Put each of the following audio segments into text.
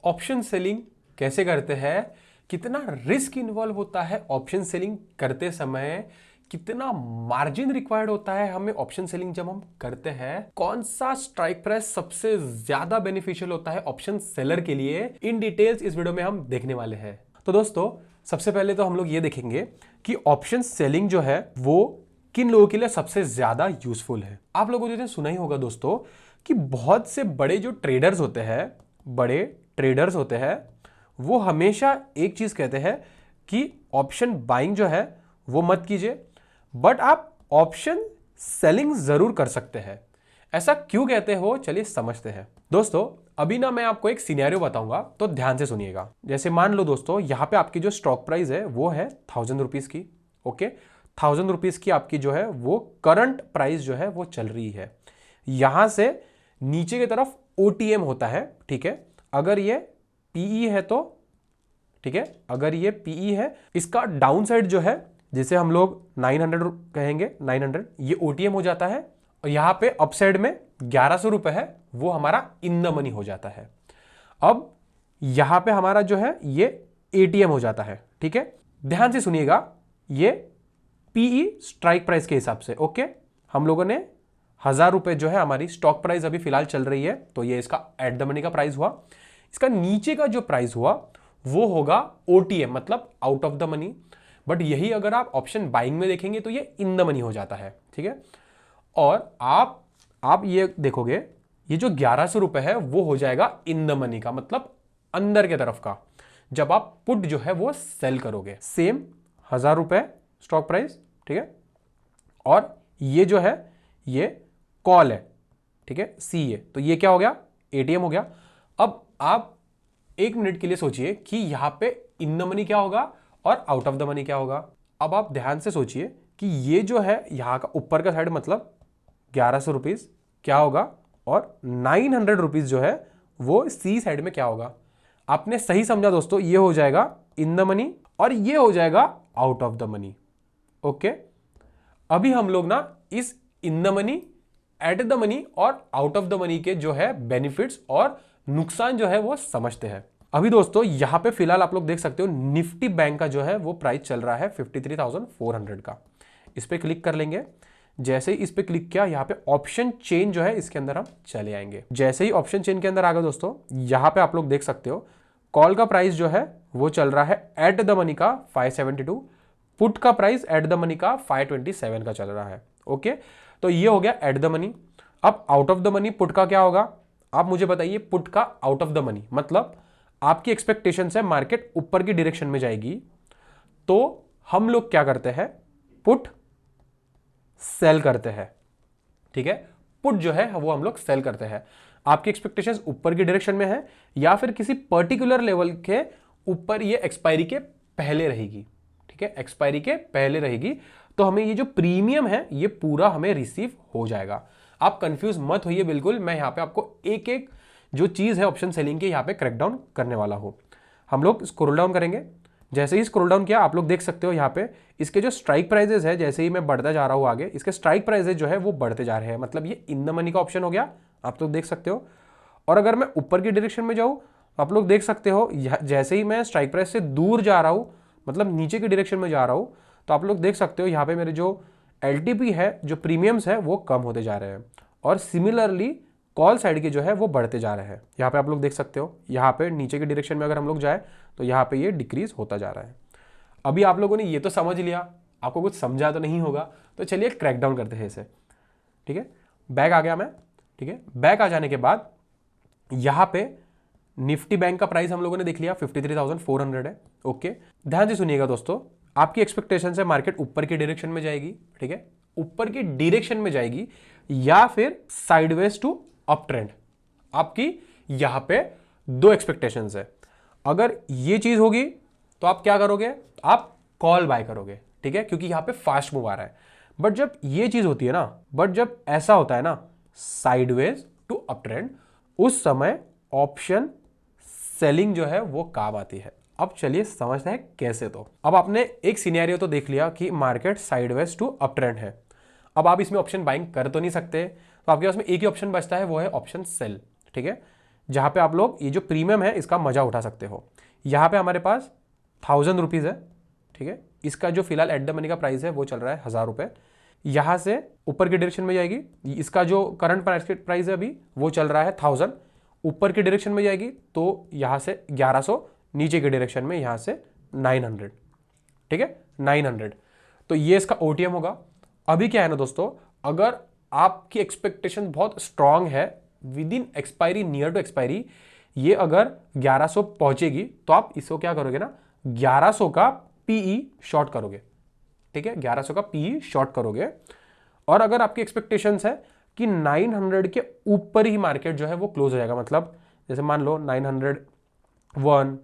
Option selling कैसे करते हैं, कितना रिस्क इन्वॉल्व होता है ऑप्शन सेलिंग करते समय, कितना मार्जिन रिक्वायर्ड होता है हमें ऑप्शन सेलिंग जब हम करते हैं, कौन सा स्ट्राइक प्राइस सबसे ज्यादा बेनिफिशियल होता है ऑप्शन सेलर के लिए, इन डिटेल्स इस वीडियो में हम देखने वाले हैं। तो दोस्तों सबसे पहले तो हम लोग ये देखेंगे कि ऑप्शन सेलिंग जो है वो किन लोगों के लिए सबसे ज्यादा यूजफुल है। आप लोगों ने सुना ही होगा दोस्तों कि बहुत से बड़े जो ट्रेडर्स होते हैं, बड़े ट्रेडर्स होते हैं, वो हमेशा एक चीज कहते हैं कि ऑप्शन बाइंग जो है वो मत कीजिए, बट आप ऑप्शन सेलिंग जरूर कर सकते हैं। ऐसा क्यों कहते हो, चलिए समझते हैं। दोस्तों अभी ना मैं आपको एक सिनेरियो बताऊंगा, तो ध्यान से सुनिएगा। जैसे मान लो दोस्तों यहां पे आपकी जो स्टॉक प्राइस है वो है 1000 रुपीज की। ओके, 1000 रुपीज की आपकी जो है वो करंट प्राइस जो है वो चल रही है। यहां से नीचे की तरफ ओटीएम होता है, ठीक है। अगर ये पीई है तो ठीक है, अगर ये पीई है, इसका डाउन साइड जो है जिसे हम लोग 900 कहेंगे, 900 ये ओटीएम हो जाता है। और यहां पे अपसाइड में 1100 रुपए है, वो हमारा इन द मनी हो जाता है। अब यहां पे हमारा जो है ये एटीएम हो जाता है, ठीक है। ध्यान से सुनिएगा, ये पीई स्ट्राइक प्राइस के हिसाब से। ओके, हम लोगों ने 1000 रुपए जो है हमारी स्टॉक प्राइस अभी फिलहाल चल रही है, तो ये इसका एट द मनी का प्राइस हुआ। इसका नीचे का जो प्राइस हुआ वो होगा ओटीएम, मतलब out of the money. But यही अगर आप ऑप्शन बाइंग में देखेंगे तो ये इन द मनी हो जाता है, ठीक है। और आप ये देखोगे, ये जो 1100 रुपए है वो हो जाएगा इन द मनी का, मतलब अंदर के तरफ का, जब आप पुट जो है वो सेल करोगे। सेम 1000 रुपए स्टॉक प्राइस, ठीक है। और ये जो है ये कॉल है, ठीक है, सी है, तो ये क्या हो गया, एटीएम हो गया। अब आप एक मिनट के लिए सोचिए कि यहां पे इन द मनी क्या होगा और आउट ऑफ द मनी क्या होगा। अब आप ध्यान से सोचिए कि ये जो है यहां का ऊपर का साइड मतलब 1100 रुपीज क्या होगा, और 900 रुपीज जो है वो सी साइड में क्या होगा। आपने सही समझा दोस्तों, ये हो जाएगा इन द मनी और ये हो जाएगा out of the money. Okay, अभी हम लोग ना इस in the money, at the money और आउट ऑफ द मनी के जो है बेनिफिट्स और नुकसान जो है वो समझते हैं। अभी दोस्तों यहां पे फिलहाल आप लोग देख सकते हो निफ्टी बैंक का जो है वो प्राइस चल रहा है 53,400 का। इस पे क्लिक कर लेंगे। जैसे ही इस पे क्लिक किया, यहाँ पे ऑप्शन चेन जो है इसके अंदर हम चले आएंगे। जैसे ही ऑप्शन चेन के अंदर आ गए दोस्तों, यहाँ पे आप लोग देख सकते हो कॉल का प्राइस जो है वो चल रहा है एट द मनी का 572, पुट का प्राइस एट द मनी का 527 का चल रहा है। ओके, तो ये हो गया एट द मनी। अब out of the money put का क्या होगा, आप मुझे बताइए। पुट का आउट ऑफ द मनी मतलब आपकी एक्सपेक्टेशन है मार्केट ऊपर की डायरेक्शन में जाएगी, तो हम लोग क्या करते हैं, पुट सेल करते हैं, ठीक है। पुट जो है वो हम लोग सेल करते हैं। आपकी एक्सपेक्टेशंस ऊपर की डायरेक्शन में है या फिर किसी पर्टिकुलर लेवल के ऊपर ये एक्सपायरी के पहले रहेगी, ठीक है, एक्सपायरी के पहले रहेगी, तो हमें ये जो प्रीमियम है ये पूरा हमें रिसीव हो जाएगा। आप कंफ्यूज मत होइए बिल्कुल, मैं यहां पे आपको एक एक जो चीज है ऑप्शन सेलिंग के यहां पे क्रैक डाउन करने वाला हूं। हम लोग स्क्रॉल डाउन करेंगे। जैसे ही स्क्रॉल डाउन किया, आप लोग देख सकते हो यहाँ पे इसके जो स्ट्राइक प्राइजेस है, जैसे ही मैं बढ़ता जा रहा हूँ आगे, इसके स्ट्राइक प्राइजेस जो है वो बढ़ते जा रहे हैं, मतलब ये इन द मनी का ऑप्शन हो गया, आप लोग देख सकते हो। और अगर मैं ऊपर की डायरेक्शन में जाऊँ, आप लोग देख सकते हो जैसे ही मैं स्ट्राइक प्राइस से दूर जा रहा हूँ, मतलब नीचे की डायरेक्शन में जा रहा हूँ, तो आप लोग देख सकते हो यहाँ पे मेरे जो एलटीपी है, जो प्रीमियम्स है वो कम होते जा रहे हैं। और सिमिलरली कॉल साइड के जो है वो बढ़ते जा रहे हैं। यहाँ पे आप लोग देख सकते हो, यहाँ पे नीचे की डायरेक्शन में अगर हम लोग जाए तो यहाँ पे ये डिक्रीज होता जा रहा है। अभी आप लोगों ने ये तो समझ लिया, आपको कुछ समझा तो नहीं होगा, तो चलिए क्रैक डाउन करते हैं इसे, ठीक है। बैक आ गया मैं, ठीक है। बैक आ जाने के बाद यहाँ पे निफ्टी बैंक का प्राइस हम लोगों ने देख लिया 53,400 है। ओके, ध्यान से सुनिएगा दोस्तों, आपकी एक्सपेक्टेशन से मार्केट ऊपर की डायरेक्शन में जाएगी, ठीक है, ऊपर की डायरेक्शन में जाएगी या फिर साइडवेज टू अप ट्रेंड। आपकी यहां पे दो एक्सपेक्टेशंस है। अगर ये चीज होगी तो आप क्या करोगे, आप कॉल बाय करोगे, ठीक है, क्योंकि यहां पे फास्ट मूव आ रहा है। बट जब ये चीज होती है ना, बट जब ऐसा होता है ना साइडवेज टू अप ट्रेंड, उस समय ऑप्शन सेलिंग जो है वो काम आती है। अब चलिए समझते हैं कैसे। तो अब आपने एक सिनेरियो तो देख लिया कि market sideways to up trend है। अब आप इसमें ऑप्शन बाइंग कर तो नहीं सकते, तो आपके पास में एक ही ऑप्शन बचता है, वो है ऑप्शन सेल, ठीक है। जहां पे आप लोग ये जो प्रीमियम है इसका मजा उठा सकते हो। यहाँ पे हमारे पास 1000 रुपीज़ है, ठीक है। इसका जो फिलहाल एट द मनी का प्राइस है वो चल रहा है 1000 रुपये। यहाँ से ऊपर की डायरेक्शन में जाएगी, इसका जो करंट प्राइस है अभी वो चल रहा है 1000। ऊपर की डायरेक्शन में जाएगी तो यहाँ से 1100, नीचे की डायरेक्शन में यहाँ से 900, ठीक है, 900। तो ये इसका OTM होगा। अभी क्या है ना दोस्तों, अगर आपकी एक्सपेक्टेशन बहुत स्ट्रांग है, within expiry, near to expiry, ये अगर 1100 पहुंचेगी तो आप इसको क्या करोगे ना, 1100 का PE शॉर्ट करोगे, ठीक है, 1100 का PE शॉर्ट करोगे। और अगर आपकी एक्सपेक्टेशंस है कि 900 के ऊपर ही मार्केट जो है वो क्लोज हो जाएगा, मतलब जैसे मान लो 901,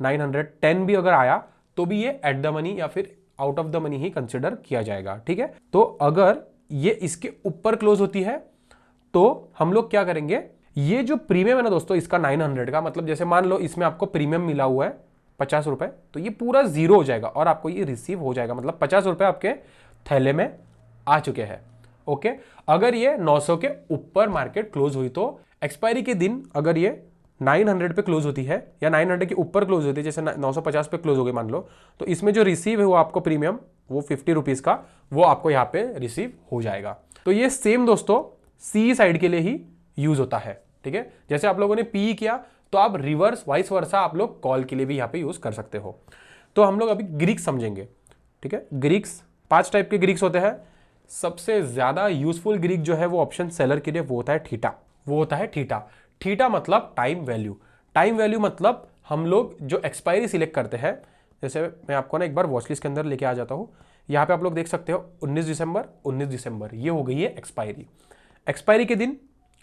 910 भी अगर आया तो भी ये एट द मनी या फिर out of the money he consider किया जाएगा, ठीक है। तो अगर ये इसके ऊपर क्लोज होती है तो हम लोग क्या करेंगे, ये जो प्रीमियम है ना दोस्तों इसका 900 का, मतलब जैसे मान लो इसमें आपको प्रीमियम मिला हुआ है 50 रुपए, तो ये पूरा जीरो हो जाएगा और आपको ये रिसीव हो जाएगा, मतलब 50 रुपए आपके थैले में आ चुके हैं। ओके, अगर ये 900 के ऊपर मार्केट क्लोज हुई तो एक्सपायरी के दिन अगर ये 900 पे क्लोज होती है या 900 के ऊपर क्लोज होती है, जैसे 950 पे क्लोज हो गई मान लो, तो इसमें जो रिसीव है वो आपको प्रीमियम, वो 50 रुपीज़ का, वो आपको यहाँ पे रिसीव हो जाएगा। तो ये सेम दोस्तों सी साइड के लिए ही यूज होता है, ठीक है। जैसे आप लोगों ने पी किया तो आप रिवर्स वाइस वर्सा आप लोग कॉल के लिए भी यहाँ पे यूज कर सकते हो। तो हम लोग अभी ग्रीक्स समझेंगे, ठीक है। ग्रीक्स 5 टाइप के ग्रीक्स होते हैं। सबसे ज्यादा यूजफुल ग्रीक जो है वो ऑप्शन सेलर के लिए वो होता है थीटा, वो होता है थीटा। थीटा मतलब टाइम वैल्यू। टाइम वैल्यू मतलब हम लोग जो एक्सपायरी सिलेक्ट करते हैं, जैसे मैं आपको ना एक बार वॉचलिस्ट के अंदर लेके आ जाता हूँ। यहाँ पे आप लोग देख सकते हो 19 दिसंबर 19 दिसंबर ये हो गई है एक्सपायरी। एक्सपायरी के दिन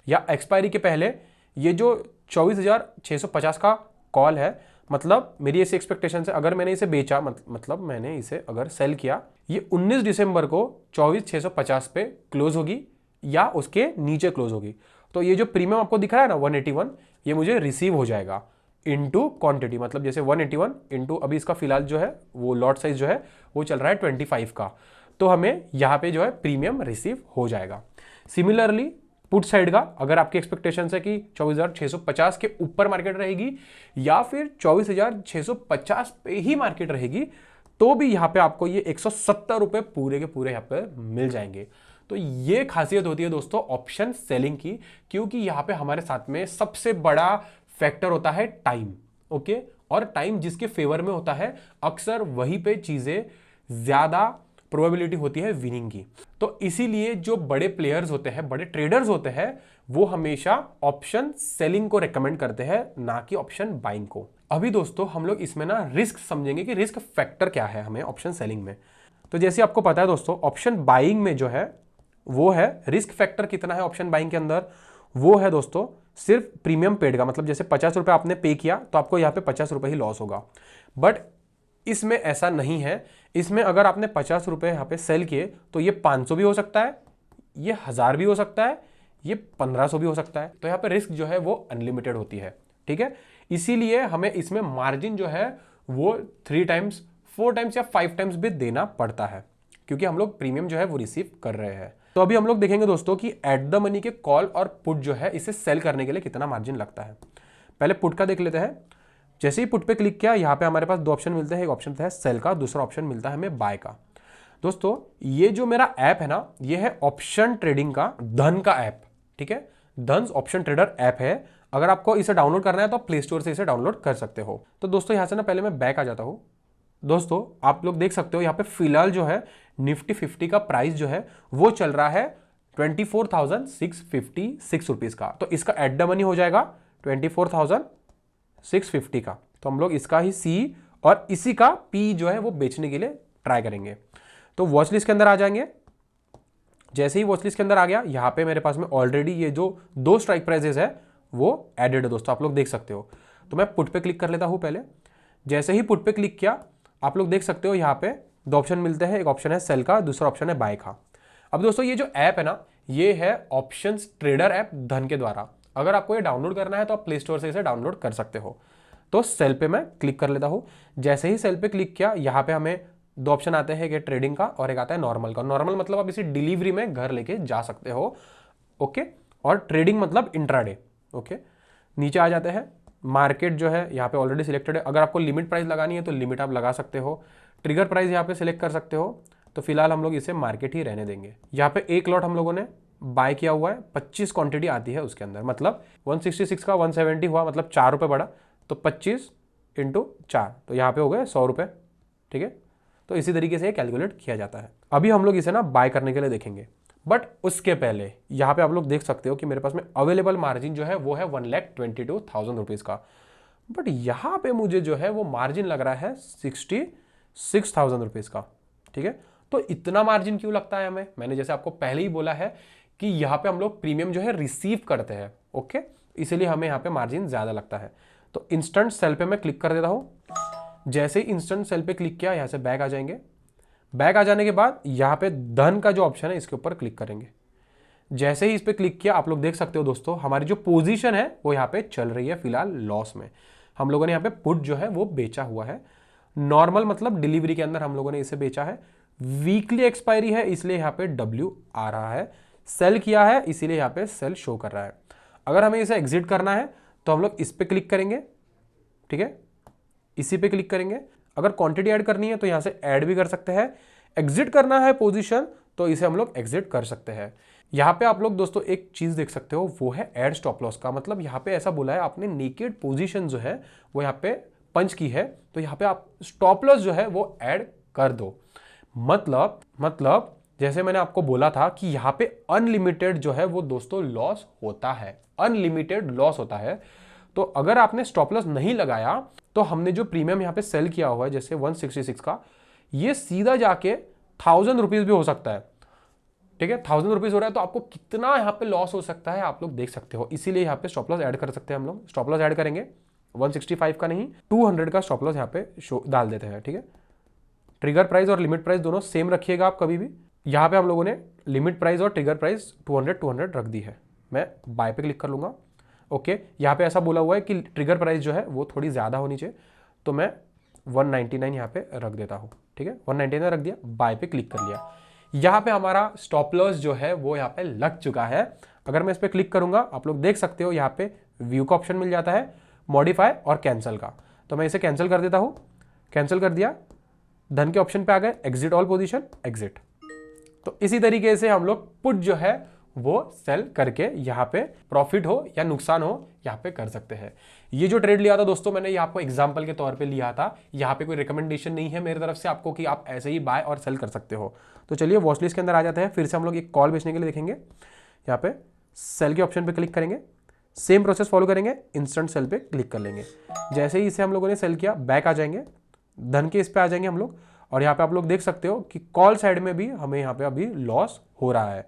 या एक्सपायरी के पहले ये जो 24,650 का कॉल है, मतलब मेरी ऐसी एक्सपेक्टेशन है अगर मैंने इसे बेचा, मतलब मैंने इसे अगर सेल किया, ये 19 दिसंबर को 24,650 पे क्लोज होगी या उसके नीचे क्लोज होगी, तो ये जो प्रीमियम आपको दिख रहा है ना 181, ये मुझे रिसीव हो जाएगा इनटू क्वांटिटी। मतलब जैसे 181 इंटू अभी इसका फिलहाल जो है वो लॉट साइज जो है वो चल रहा है 25 का, तो हमें यहाँ पे जो है प्रीमियम रिसीव हो जाएगा। सिमिलरली पुट साइड का, अगर आपकी एक्सपेक्टेशन है कि 24,650 के ऊपर मार्केट रहेगी या फिर 24,650 पे ही मार्केट रहेगी, तो भी यहाँ पे आपको ये 170 रुपए पूरे के पूरे यहाँ पे मिल जाएंगे। तो ये खासियत होती है दोस्तों ऑप्शन सेलिंग की, क्योंकि यहाँ पे हमारे साथ में सबसे बड़ा फैक्टर होता है टाइम। ओके, और टाइम जिसके फेवर में होता है अक्सर वहीं पे चीजें ज्यादा प्रोबेबिलिटी होती है विनिंग की। तो इसीलिए जो बड़े प्लेयर्स होते हैं, बड़े ट्रेडर्स होते हैं, वो हमेशा ऑप्शन सेलिंग को रेकमेंड करते हैं, ना कि ऑप्शन बाइंग को। अभी दोस्तों हम लोग इसमें ना रिस्क समझेंगे कि रिस्क फैक्टर क्या है हमें ऑप्शन सेलिंग में। तो जैसे आपको पता है दोस्तों, ऑप्शन बाइंग में जो है वो है रिस्क फैक्टर कितना है ऑप्शन बाइंग के अंदर, वो है दोस्तों सिर्फ प्रीमियम पेड का। मतलब जैसे 50 रुपए आपने पे किया तो आपको यहाँ पे 50 रुपए ही लॉस होगा, बट इसमें ऐसा नहीं है। इसमें अगर आपने 50 रुपए यहाँ पे सेल किए तो ये 500 भी हो सकता है, ये 1000 भी हो सकता है, ये 1500 भी हो सकता है। तो यहाँ पे रिस्क जो है वो अनलिमिटेड होती है, ठीक है। इसीलिए हमें इसमें मार्जिन जो है वो 3 टाइम्स 4 टाइम्स या 5 टाइम्स भी देना पड़ता है, क्योंकि हम लोग प्रीमियम जो है वो रिसीव कर रहे हैं। तो अभी हम लोग देखेंगे दोस्तों कि एट द मनी के कॉल और पुट जो है इसे सेल करने के लिए कितना मार्जिन लगता है। पहले पुट का देख लेते हैं। जैसे ही पुट पे क्लिक किया, यहाँ पे हमारे पास 2 ऑप्शन मिलते हैं, एक ऑप्शन है सेल का, दूसरा ऑप्शन मिलता है हमें बाय का। दोस्तों ये जो मेरा ऐप है ना, ये है ऑप्शन ट्रेडिंग का धन का ऐप, ठीक है। धन ऑप्शन ट्रेडर ऐप है। अगर आपको इसे डाउनलोड करना है तो आप प्ले स्टोर से इसे डाउनलोड कर सकते हो। तो दोस्तों यहाँ से ना पहले मैं बैक आ जाता हूँ। दोस्तों आप लोग देख सकते हो यहाँ पे फिलहाल जो है निफ्टी 50 का प्राइस जो है वो चल रहा है 24,656 रुपीज का। तो इसका एट द मनी हो जाएगा 24,650 का। तो हम लोग इसका ही सी और इसी का पी जो है वो बेचने के लिए ट्राई करेंगे। तो वॉच लिस्ट के अंदर आ जाएंगे। जैसे ही वॉच लिस्ट के अंदर आ गया, यहाँ पे मेरे पास में ऑलरेडी ये जो 2 स्ट्राइक प्राइसेस है वो एडेड है दोस्तों, आप लोग देख सकते हो। तो मैं पुट पे क्लिक कर लेता हूँ पहले। जैसे ही पुट पे क्लिक किया, आप लोग देख सकते हो यहाँ पे 2 ऑप्शन मिलते हैं, एक ऑप्शन है सेल का, दूसरा ऑप्शन है बाय का। अब दोस्तों ये जो ऐप है ना, ये है ऑप्शंस ट्रेडर ऐप धन के द्वारा। अगर आपको ये डाउनलोड करना है तो आप प्ले स्टोर से इसे डाउनलोड कर सकते हो। तो सेल पे मैं क्लिक कर लेता हूँ। जैसे ही सेल पे क्लिक किया, यहाँ पे हमें 2 ऑप्शन आते हैं, एक ट्रेडिंग का और एक आता है नॉर्मल का। नॉर्मल मतलब आप इसे डिलीवरी में घर लेके जा सकते हो, ओके, और ट्रेडिंग मतलब इंट्राडे, ओके। नीचे आ जाते हैं, मार्केट जो है यहाँ पे ऑलरेडी सिलेक्टेड है। अगर आपको लिमिट प्राइस लगानी है तो लिमिट आप लगा सकते हो, ट्रिगर प्राइस यहाँ पे सिलेक्ट कर सकते हो। तो फिलहाल हम लोग इसे मार्केट ही रहने देंगे। यहाँ पे एक लॉट हम लोगों ने बाय किया हुआ है, 25 क्वांटिटी आती है उसके अंदर, मतलब 166 का 170 हुआ, मतलब 4 रुपये बढ़ा, तो 25 इंटू 4, तो यहाँ पे हो गए 100 रुपये। ठीक है, तो इसी तरीके से कैलकुलेट किया जाता है। अभी हम लोग इसे ना बाय करने के लिए देखेंगे, बट उसके पहले यहाँ पे आप लोग देख सकते हो कि मेरे पास में अवेलेबल मार्जिन जो है वो है 1,22,000 रुपीज़ का, बट यहाँ पे मुझे जो है वो मार्जिन लग रहा है 66,000 रुपीज़ का। ठीक है, तो इतना मार्जिन क्यों लगता है हमें? मैंने जैसे आपको पहले ही बोला है कि यहाँ पे हम लोग प्रीमियम जो है रिसीव करते हैं, ओके, इसीलिए हमें यहाँ पे मार्जिन ज़्यादा लगता है। तो इंस्टेंट सेल पे मैं क्लिक कर देता हूँ। जैसे ही इंस्टेंट सेल पे क्लिक किया, यहाँ से बैक आ जाएंगे। बैक आ जाने के बाद यहाँ पे धन का जो ऑप्शन है इसके ऊपर क्लिक करेंगे। जैसे ही इस पर क्लिक किया, आप लोग देख सकते हो दोस्तों, हमारी जो पोजीशन है वो यहाँ पे चल रही है फिलहाल लॉस में। हम लोगों ने यहाँ पे पुट जो है वो बेचा हुआ है। नॉर्मल मतलब डिलीवरी के अंदर हम लोगों ने इसे बेचा है। वीकली एक्सपायरी है इसलिए यहाँ पे डब्ल्यू आ रहा है। सेल किया है इसीलिए यहाँ पे सेल शो कर रहा है। अगर हमें इसे एग्जिट करना है तो हम लोग इस पे क्लिक करेंगे। ठीक है, इसी पे क्लिक करेंगे। अगर क्वांटिटी ऐड करनी है तो यहाँ से ऐड भी कर सकते हैं। एग्जिट करना है पोजीशन तो इसे हम लोग एग्जिट कर सकते हैं। यहाँ पे आप लोग दोस्तों एक चीज देख सकते हो, वो है ऐड स्टॉप लॉस का। मतलब यहाँ पे ऐसा बोला है आपने नेकेड पोजीशन जो है वो यहाँ पे पंच की है, तो यहाँ पे आप स्टॉप लॉस जो है वो ऐड कर दो। मतलब जैसे मैंने आपको बोला था कि यहाँ पे अनलिमिटेड जो है वो दोस्तों लॉस होता है, अनलिमिटेड लॉस होता है। तो अगर आपने स्टॉप लॉस नहीं लगाया तो हमने जो प्रीमियम यहाँ पे सेल किया हुआ है जैसे 166 का, ये सीधा जाके 1000 रुपीज भी हो सकता है। ठीक है, 1000 रुपीज हो रहा है तो आपको कितना यहाँ पे लॉस हो सकता है आप लोग देख सकते हो। इसीलिए यहाँ पे स्टॉप लॉस ऐड कर सकते हैं हम लोग। स्टॉप लॉस ऐड करेंगे 165 का नहीं, 200 का स्टॉप लॉस यहाँ पे शो डाल देते हैं। ठीक है, ट्रिगर प्राइस और लिमिट प्राइस दोनों सेम रखिएगा आप कभी भी। यहाँ पे हम लोगों ने लिमिट प्राइस और ट्रिगर प्राइस 200 रख दी है। मैं बाय पे क्लिक कर लूंगा। ओके, यहाँ पे ऐसा बोला हुआ है कि ट्रिगर प्राइस जो है वो थोड़ी ज़्यादा होनी चाहिए, तो मैं 199 यहाँ पे रख देता हूँ। ठीक है, 199 रख दिया, बाय पे क्लिक कर लिया। यहाँ पे हमारा स्टॉप लॉस जो है वो यहाँ पे लग चुका है। अगर मैं इस पर क्लिक करूंगा, आप लोग देख सकते हो यहाँ पे व्यू का ऑप्शन मिल जाता है, मॉडिफाई और कैंसिल का। तो मैं इसे कैंसिल कर देता हूँ। कैंसिल कर दिया, धन के ऑप्शन पे आ गए, एग्जिट ऑल पोजीशन, एग्जिट। तो इसी तरीके से हम लोग पुट जो है वो सेल करके यहाँ पे प्रॉफिट हो या नुकसान हो यहाँ पे कर सकते हैं। ये जो ट्रेड लिया था दोस्तों मैंने ये आपको एग्जांपल के तौर पे लिया था। यहाँ पे कोई रिकमेंडेशन नहीं है मेरी तरफ से आपको कि आप ऐसे ही बाय और सेल कर सकते हो। तो चलिए वॉच लिस्ट के अंदर आ जाते हैं। फिर से हम लोग एक कॉल बेचने के लिए देखेंगे। यहाँ पे सेल के ऑप्शन पे क्लिक करेंगे, सेम प्रोसेस फॉलो करेंगे, इंस्टेंट सेल पे क्लिक कर लेंगे। जैसे ही इसे हम लोगों ने सेल किया, बैक आ जाएंगे, धन के इस पे आ जाएंगे हम लोग। और यहाँ पे आप लोग देख सकते हो कि कॉल साइड में भी हमें यहाँ पे अभी लॉस हो रहा है।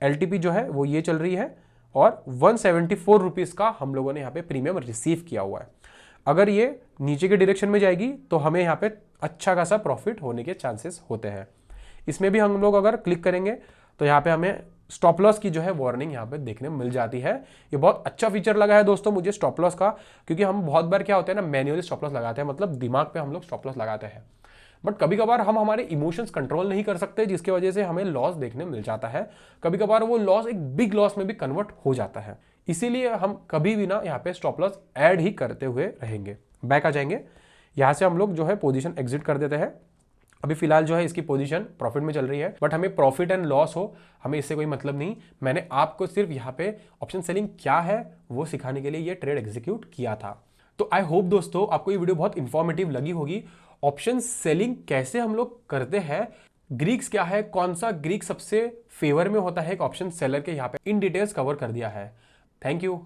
एलटीपी जो है वो ये चल रही है और 174 रुपीज़ का हम लोगों ने यहाँ पे प्रीमियम रिसीव किया हुआ है। अगर ये नीचे के डायरेक्शन में जाएगी तो हमें यहाँ पे अच्छा खासा प्रॉफिट होने के चांसेस होते हैं। इसमें भी हम लोग अगर क्लिक करेंगे तो यहाँ पे हमें स्टॉप लॉस की जो है वार्निंग यहाँ पे देखने मिल जाती है। ये बहुत अच्छा फीचर लगा है दोस्तों मुझे स्टॉप लॉस का, क्योंकि हम बहुत बार क्या होता है ना, मैन्युअली स्टॉप लॉस लगाते हैं, मतलब दिमाग पे हम लोग स्टॉप लॉस लगाते हैं, बट कभी कभार हम हमारे इमोशंस कंट्रोल नहीं कर सकते, जिसकी वजह से हमें लॉस देखने मिल जाता है। कभी कभार वो लॉस एक बिग लॉस में भी कन्वर्ट हो जाता है। इसीलिए हम कभी भी ना यहाँ पे स्टॉप लॉस ऐड ही करते हुए रहेंगे। बैक आ जाएंगे, यहाँ से हम लोग जो है पोजीशन एग्जिट कर देते हैं। अभी फिलहाल जो है इसकी पोजीशन प्रॉफिट में चल रही है, बट हमें प्रॉफिट एंड लॉस हो हमें इससे कोई मतलब नहीं। मैंने आपको सिर्फ यहाँ पे ऑप्शन सेलिंग क्या है वो सिखाने के लिए ये ट्रेड एग्जीक्यूट किया था। तो आई होप दोस्तों आपको ये वीडियो बहुत इंफॉर्मेटिव लगी होगी। ऑप्शन सेलिंग कैसे हम लोग करते हैं, ग्रीक्स क्या है, कौन सा ग्रीक सबसे फेवर में होता है एक ऑप्शन सेलर के, यहाँ पे इन डिटेल्स कवर कर दिया है। Thank you.